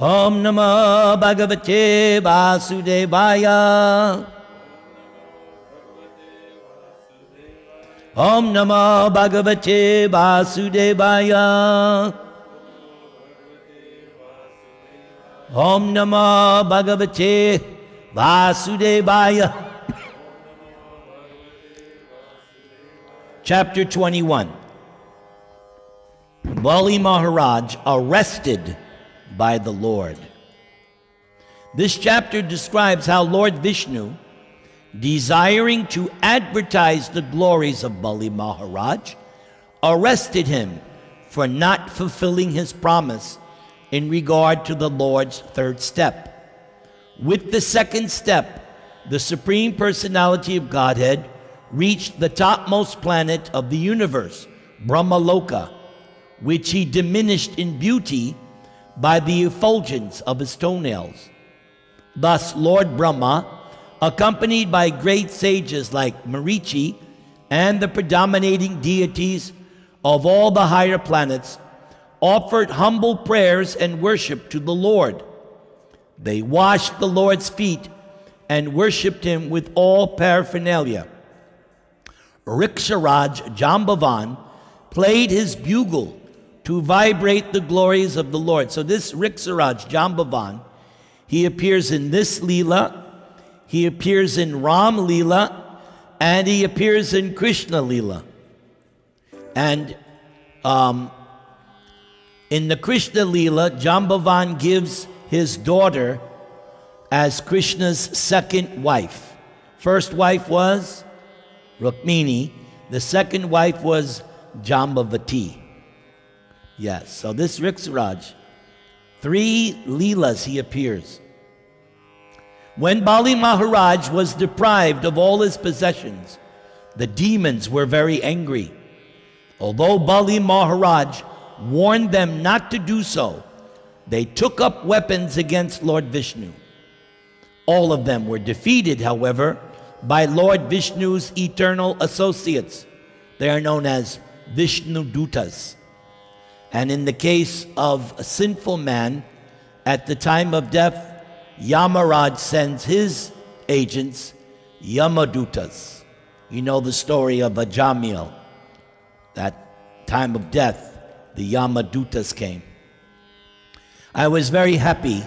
Om Namo Bhagavate Vasudevaya. Om Namo Bhagavate Vasudevaya. Om Namo Bhagavate Vasudevaya. Chapter 21. Bali Maharaj arrested by the Lord. This chapter describes how Lord Vishnu, desiring to advertise the glories of Bali Maharaj, arrested him for not fulfilling his promise in regard to the Lord's third step. With the second step, the Supreme Personality of Godhead reached the topmost planet of the universe, Brahmaloka, which he diminished in beauty by the effulgence of his toenails. Thus, Lord Brahma, accompanied by great sages like Marichi and the predominating deities of all the higher planets, offered humble prayers and worship to the Lord. They washed the Lord's feet and worshipped him with all paraphernalia. Riksharaj Jambavan played his bugle to vibrate the glories of the Lord. So this Riksharaj Jambavan, he appears in this Leela, he appears in Ram Leela, and he appears in Krishna Leela. And in the Krishna Leela, Jambavan gives his daughter as Krishna's second wife. First wife was Rukmini. The second wife was Jambavati. Yes, so this Riksharaj, 3 Leelas he appears. When Bali Maharaj was deprived of all his possessions, the demons were very angry. Although Bali Maharaj warned them not to do so, they took up weapons against Lord Vishnu. All of them were defeated, however, by Lord Vishnu's eternal associates. They are known as Vishnu Dutas. And in the case of a sinful man, at the time of death, Yamaraj sends his agents, Yamadutas. You know the story of Ajamil. That time of death, the Yamadutas came. I was very happy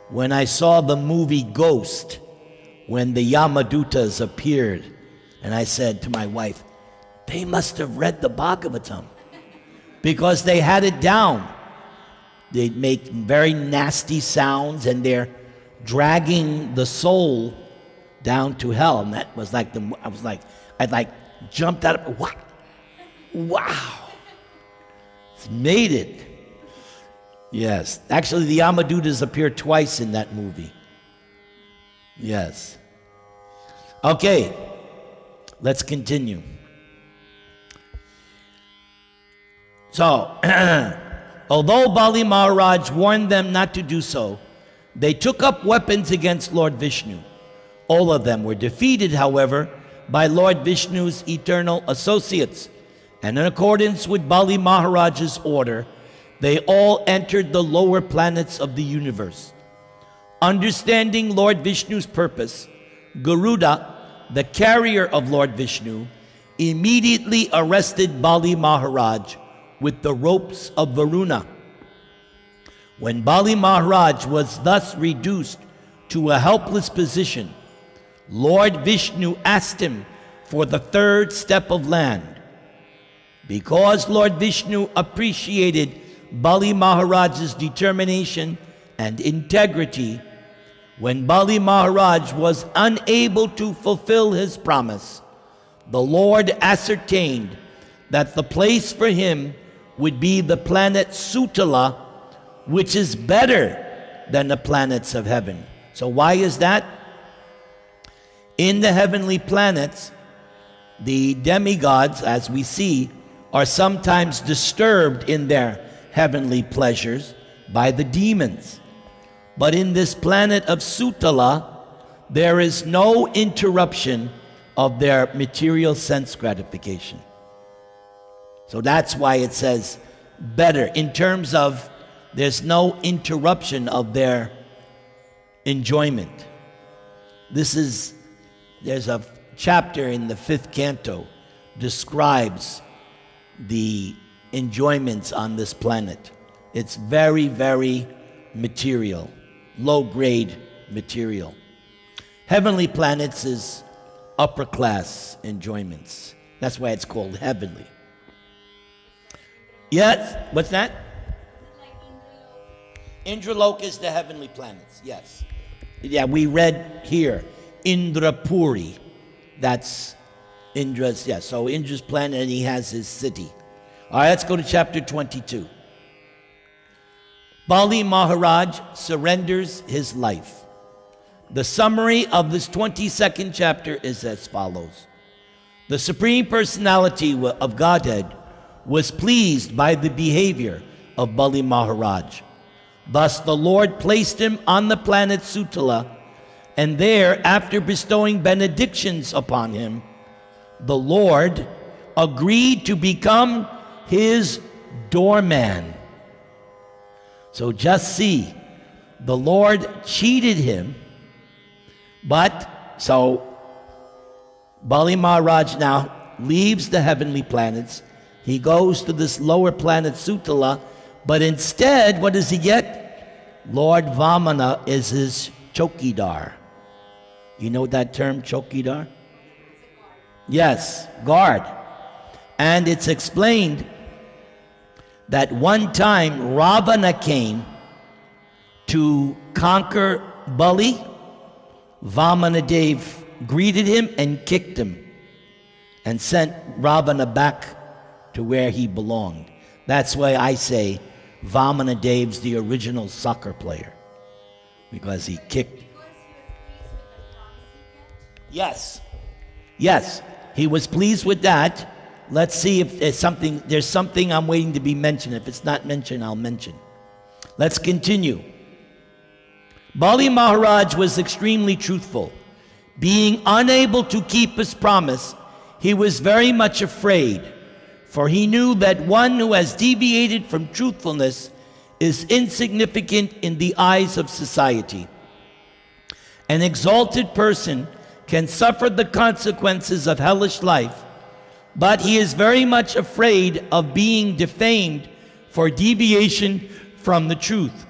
when I saw the movie Ghost, when the Yamadutas appeared. And I said to my wife, they must have read the Bhagavatam, because they had it down. They make very nasty sounds, and they're dragging the soul down to hell. And that was like I jumped out of, what? Wow. It's made it. Yes. Actually, the Yamadutas appear twice in that movie. Yes. Okay. Let's continue. So, although Bali Maharaj warned them not to do so, they took up weapons against Lord Vishnu. All of them were defeated, however, by Lord Vishnu's eternal associates. And in accordance with Bali Maharaj's order, they all entered the lower planets of the universe. Understanding Lord Vishnu's purpose, Garuda, the carrier of Lord Vishnu, immediately arrested Bali Maharaj with the ropes of Varuna. When Bali Maharaj was thus reduced to a helpless position, Lord Vishnu asked him for the third step of land. Because Lord Vishnu appreciated Bali Maharaj's determination and integrity, when Bali Maharaj was unable to fulfill his promise, the Lord ascertained that the place for him would be the planet Sutala, which is better than the planets of heaven. So why is that? In the heavenly planets, the demigods, as we see, are sometimes disturbed in their heavenly pleasures by the demons. But in this planet of Sutala, there is no interruption of their material sense gratification. So that's why it says better in terms of There's no interruption of their enjoyment. There's a chapter in the 5th canto describes the enjoyments on this planet. It's very, very material, low-grade material. Heavenly planets is upper-class enjoyments. That's why it's called heavenly. Yes, what's that? Indraloka is the heavenly planets, yes. Yeah, we read here, Indrapuri. That's Indra's, yeah, so Indra's planet, and he has his city. All right, let's go to chapter 22. Bali Maharaj surrenders his life. The summary of this 22nd chapter is as follows. The Supreme Personality of Godhead was pleased by the behavior of Bali Maharaj. Thus the Lord placed him on the planet Sutala, and there, after bestowing benedictions upon him, the Lord agreed to become his doorman. So just see, the Lord cheated him, so Bali Maharaj now leaves the heavenly planets. He goes to this lower planet Sutala, but instead, what does he get? Lord Vamana is his chokidar. You know that term, chokidar? Yes, guard. And it's explained that one time Ravana came to conquer Bali. Vamana-deva greeted him and kicked him and sent Ravana back to where he belonged. That's why I say Vamana-deva's the original soccer player, because he kicked. Yes, he was pleased with that. Let's see if there's something I'm waiting to be mentioned. If it's not mentioned, I'll mention. Let's continue. Bali Maharaj was extremely truthful. Being unable to keep his promise, he was very much afraid, for he knew that one who has deviated from truthfulness is insignificant in the eyes of society. An exalted person can suffer the consequences of hellish life, but he is very much afraid of being defamed for deviation from the truth.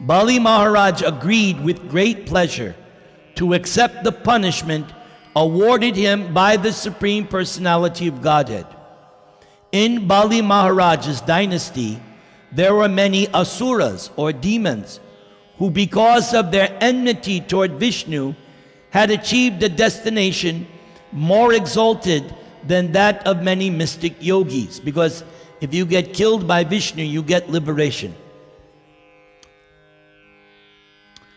Bali Maharaj agreed with great pleasure to accept the punishment awarded him by the Supreme Personality of Godhead. In Bali Maharaj's dynasty, there were many asuras or demons who, because of their enmity toward Vishnu, had achieved a destination more exalted than that of many mystic yogis. Because if you get killed by Vishnu, you get liberation.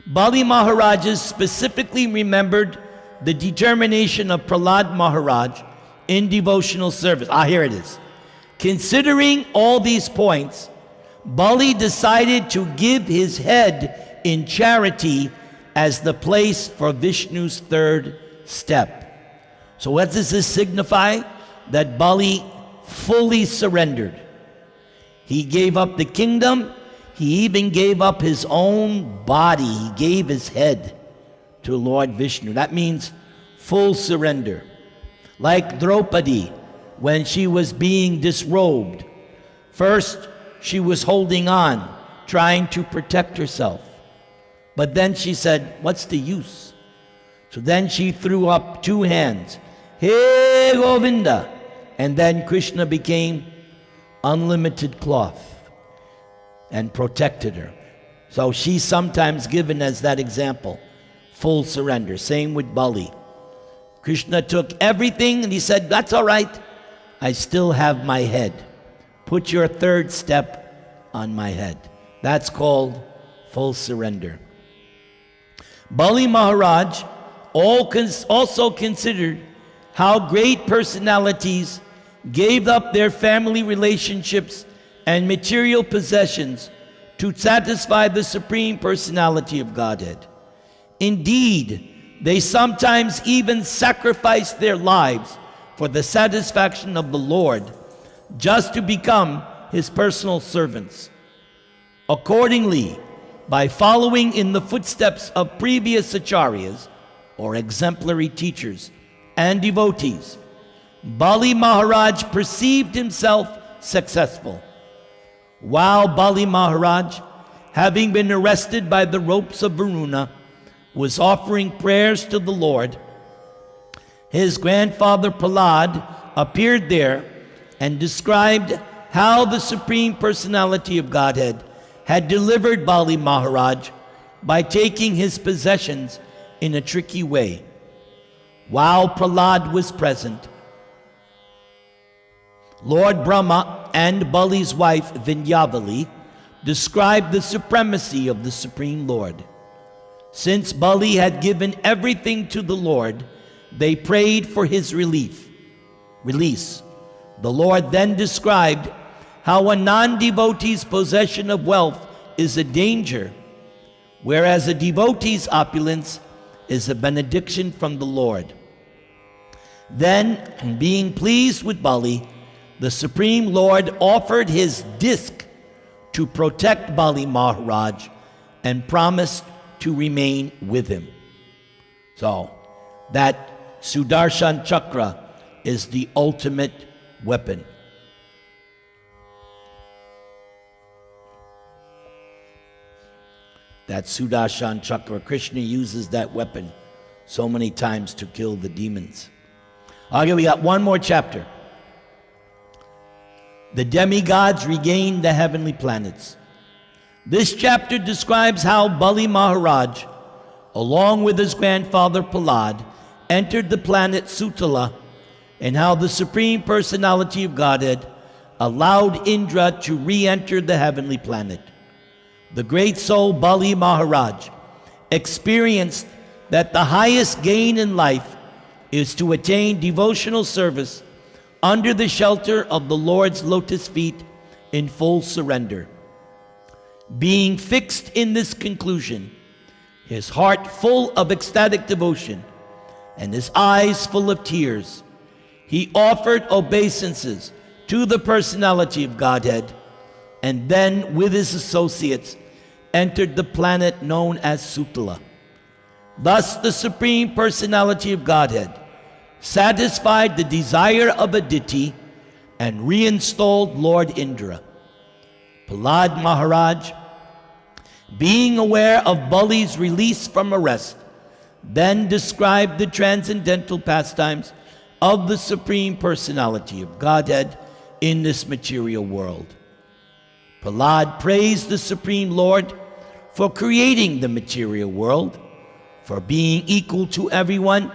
Bali Maharaj specifically remembered the determination of Prahlad Maharaj in devotional service. Here it is. Considering all these points, Bali decided to give his head in charity as the place for Vishnu's third step. So what does this signify? That Bali fully surrendered. He gave up the kingdom. He even gave up his own body. He gave his head to Lord Vishnu. That means full surrender. Like Draupadi, when she was being disrobed. First, she was holding on, trying to protect herself. But then she said, what's the use? So then she threw up two hands. Hey Govinda! And then Krishna became unlimited cloth and protected her. So she's sometimes given as that example, full surrender. Same with Bali. Krishna took everything and he said, that's all right. I still have my head. Put your third step on my head. That's called full surrender. Bali Maharaj also considered how great personalities gave up their family relationships and material possessions to satisfy the Supreme Personality of Godhead. Indeed, they sometimes even sacrificed their lives for the satisfaction of the Lord, just to become his personal servants. Accordingly, by following in the footsteps of previous acharyas, or exemplary teachers, and devotees, Bali Maharaj perceived himself successful. While Bali Maharaj, having been arrested by the ropes of Varuna, was offering prayers to the Lord, his grandfather Prahlad appeared there and described how the Supreme Personality of Godhead had delivered Bali Maharaj by taking his possessions in a tricky way. While Prahlad was present, Lord Brahma and Bali's wife Vindyavali described the supremacy of the Supreme Lord. Since Bali had given everything to the Lord, they prayed for his release. The Lord then described how a non-devotee's possession of wealth is a danger, whereas a devotee's opulence is a benediction from the Lord. Then, being pleased with Bali, the Supreme Lord offered his disc to protect Bali Maharaj and promised to remain with him. So, that Sudarshan Chakra is the ultimate weapon. That Sudarshan Chakra, Krishna uses that weapon so many times to kill the demons. Okay, we got one more chapter. The demigods regained the heavenly planets. This chapter describes how Bali Maharaj, along with his grandfather Prahlad, entered the planet Sutala, and how the Supreme Personality of Godhead allowed Indra to re-enter the heavenly planet. The great soul Bali Maharaj experienced that the highest gain in life is to attain devotional service under the shelter of the Lord's lotus feet in full surrender. Being fixed in this conclusion, his heart full of ecstatic devotion and his eyes full of tears, he offered obeisances to the Personality of Godhead, and then with his associates entered the planet known as Sutala. Thus the Supreme Personality of Godhead satisfied the desire of Aditi and reinstalled Lord Indra. Prahlad Maharaj, being aware of Bali's release from arrest, then described the transcendental pastimes of the Supreme Personality of Godhead in this material world. Prahlad praised the Supreme Lord for creating the material world, for being equal to everyone,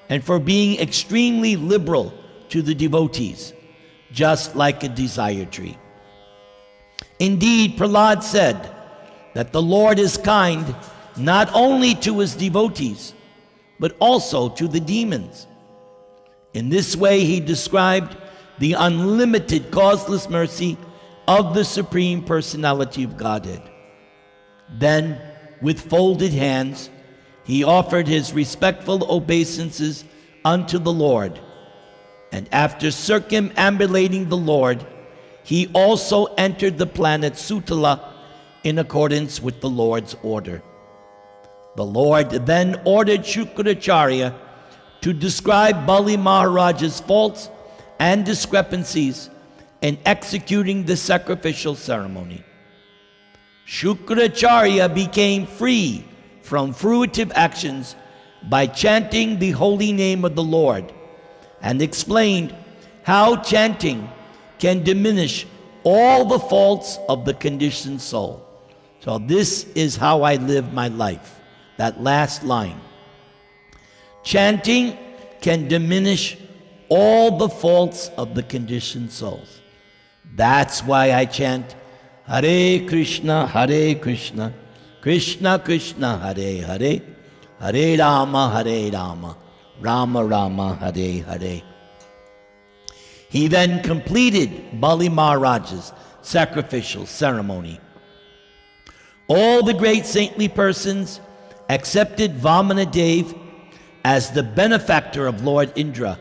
and for being extremely liberal to the devotees, just like a desire tree. Indeed, Prahlad said that the Lord is kind not only to his devotees, but also to the demons. In this way, he described the unlimited causeless mercy of the Supreme Personality of Godhead. Then, with folded hands, he offered his respectful obeisances unto the Lord, and after circumambulating the Lord, he also entered the planet Sutala in accordance with the Lord's order. The Lord then ordered Shukracharya to describe Bali Maharaj's faults and discrepancies in executing the sacrificial ceremony. Shukracharya became free from fruitive actions by chanting the holy name of the Lord, and explained how chanting can diminish all the faults of the conditioned soul. So this is how I live my life. That last line. Chanting can diminish all the faults of the conditioned souls. That's why I chant Hare Krishna, Krishna Krishna, Hare Hare, Hare Rama, Rama Rama, Hare Hare. He then completed Bali Maharaj's sacrificial ceremony. All the great saintly persons accepted Vamana-deva as the benefactor of Lord Indra,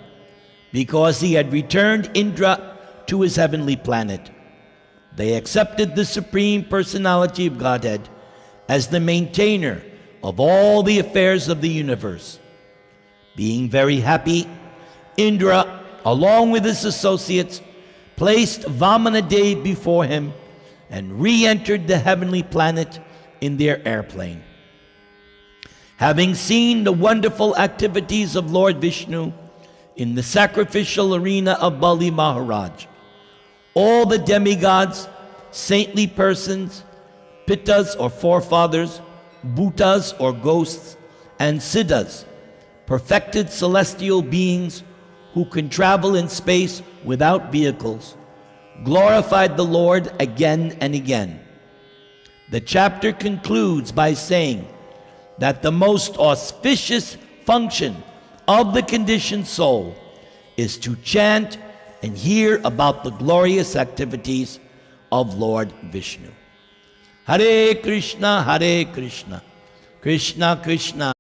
because he had returned Indra to his heavenly planet. They accepted the Supreme Personality of Godhead as the maintainer of all the affairs of the universe. Being very happy, Indra, along with his associates, placed Vamana-deva before him and re-entered the heavenly planet in their airplane. Having seen the wonderful activities of Lord Vishnu in the sacrificial arena of Bali Maharaj, all the demigods, saintly persons, pittas or forefathers, bhutas or ghosts, and siddhas, perfected celestial beings who can travel in space without vehicles, glorified the Lord again and again. The chapter concludes by saying that the most auspicious function of the conditioned soul is to chant and hear about the glorious activities of Lord Vishnu. Hare Krishna, Krishna Krishna,